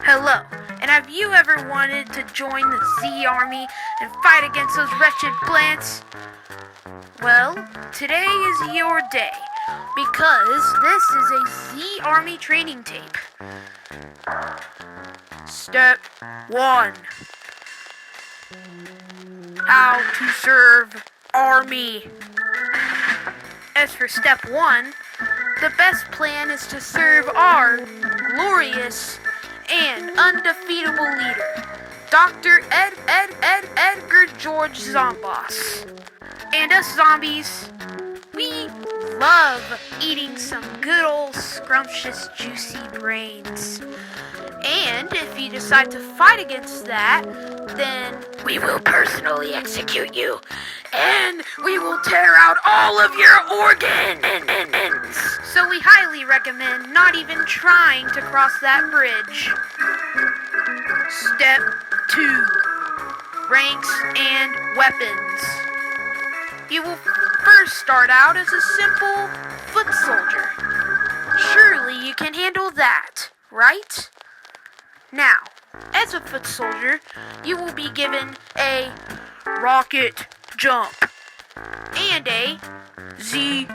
Hello, and have you ever wanted to join the Z Army and fight against those wretched plants? Well, today is your day, because this is a Z Army training tape. Step 1. How to serve Army. As for Step 1, the best plan is to serve our glorious and undefeatable leader, Dr. Edgar George Zomboss. And us zombies, we love eating some good old scrumptious juicy brains. And if you decide to fight against that, then we will personally execute you, and we will tear out all of your organs. So we highly recommend not even trying to cross that bridge. Step 2. Ranks and weapons. You will first start out as a simple foot soldier. Surely you can handle that, right? Now, as a foot soldier, you will be given a rocket jump and a ZPG.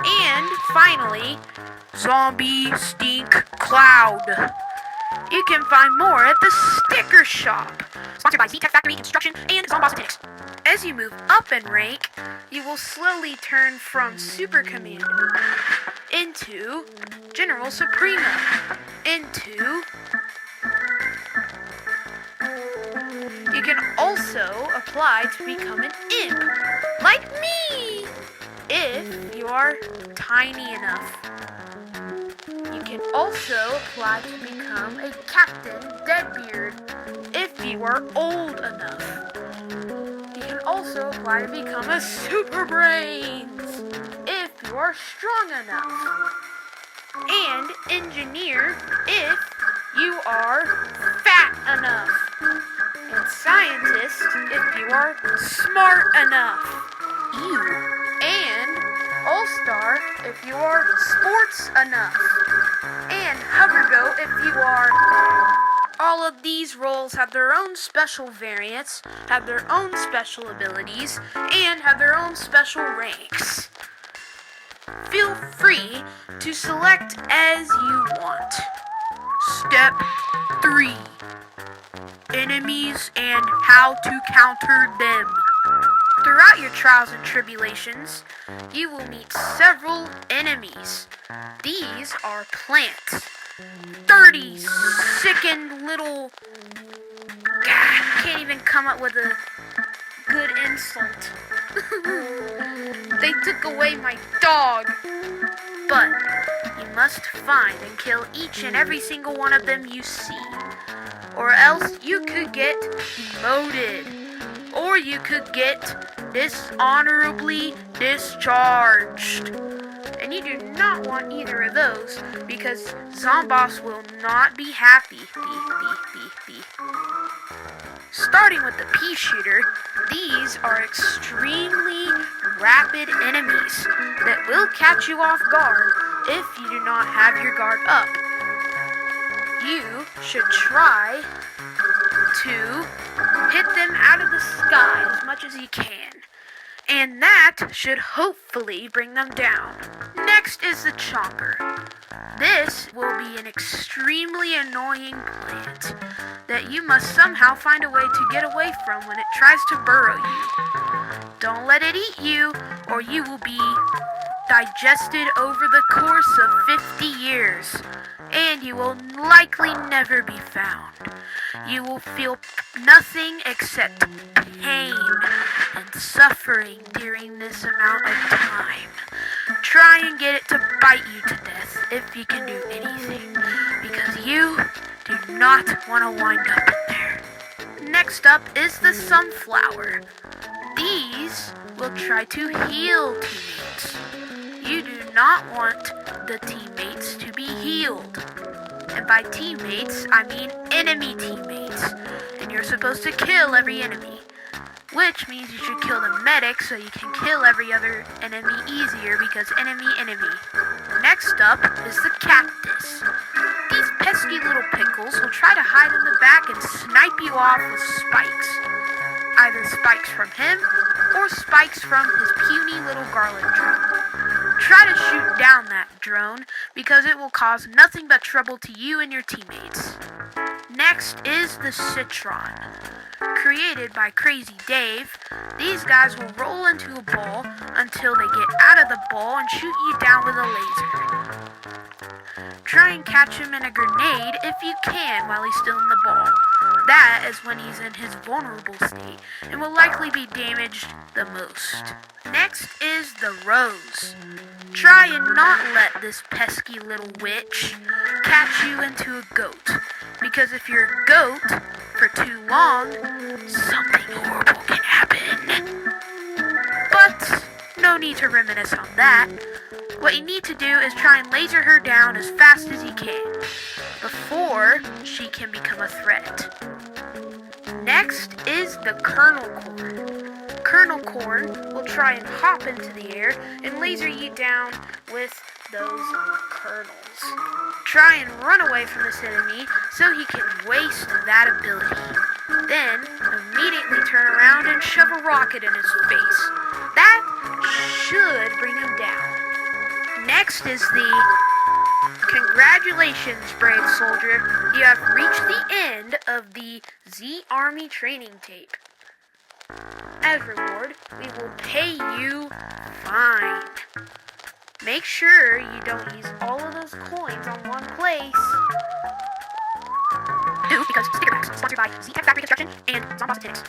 And finally, zombie stink cloud. You can find more at the sticker shop, sponsored by Z-Tech Factory Construction and Zomboss Attacks. As you move up in rank, you will slowly turn from Super Commander into General Supremo, into... You can also apply to become an imp, like me, if you are tiny enough. You can also apply to become a Captain Deadbeard, if you are old enough. You can also apply to become a Super Brains, if you are strong enough. And Engineer, if you are fat enough. And Scientist, if you are smart enough. And All-Star, if you are sports enough. And Hovergoat, if you are... All of these roles have their own special variants, have their own special abilities, and have their own special ranks. Feel free to select as you want. Step 3. Enemies and how to counter them. Throughout your trials and tribulations, you will meet several enemies. These are plants. 30 sickened little... I can't even come up with a good insult. They took away my dog. But you must find and kill each and every single one of them you see. Or else you could get demoted. Or you could get dishonorably discharged. And you do not want either of those, because Zomboss will not be happy. Starting with the pea shooter, these are extremely rapid enemies that will catch you off guard if you do not have your guard up. You should try to hit them out of the sky as much as you can. And that should hopefully bring them down. Next is the Chomper. This will be an extremely annoying plant that you must somehow find a way to get away from when it tries to burrow you. Don't let it eat you, or you will be digested over the course of 50 years, and you will likely never be found. You will feel nothing except pain and suffering during this amount of time. Try and get it to bite you to death if you can do anything, because you do not want to wind up in there. Next up is the Sunflower. These will try to heal teammates. You do not want the teammates to be healed. And by teammates, I mean enemy teammates. And you're supposed to kill every enemy. which means you should kill the medic so you can kill every other enemy easier because enemy. Next up is the cactus. These pesky little pickles will try to hide in the back and snipe you off with spikes. Either spikes from him or spikes from his puny little garlic drone. Try to shoot down that drone because it will cause nothing but trouble to you and your teammates. Next is the Citron. Created by Crazy Dave, these guys will roll into a ball until they get out of the ball and shoot you down with a laser. Try and catch him in a grenade if you can while he's still in the ball. That is when he's in his vulnerable state and will likely be damaged the most. Next is the Rose. Try and not let this pesky little witch catch you into a goat, because if you're a goat for too long, something horrible can happen. But no need to reminisce on that. What you need to do is try and laser her down as fast as you can, before she can become a threat. Next is the Kernel Corn. Kernel Corn will try and hop into the air and laser you down with those kernels. Try and run away from this enemy so he can waste that ability. Then immediately turn around and shove a rocket in his face. That should bring him down. Next is the Congratulations, brave soldier. You have reached the end of the Z Army training tape. As reward, we will pay you fine. Make sure you don't use all of those coins on one place. Do because sticker packs, sponsored by Z Tech Factory Construction and Zomboss Tennis.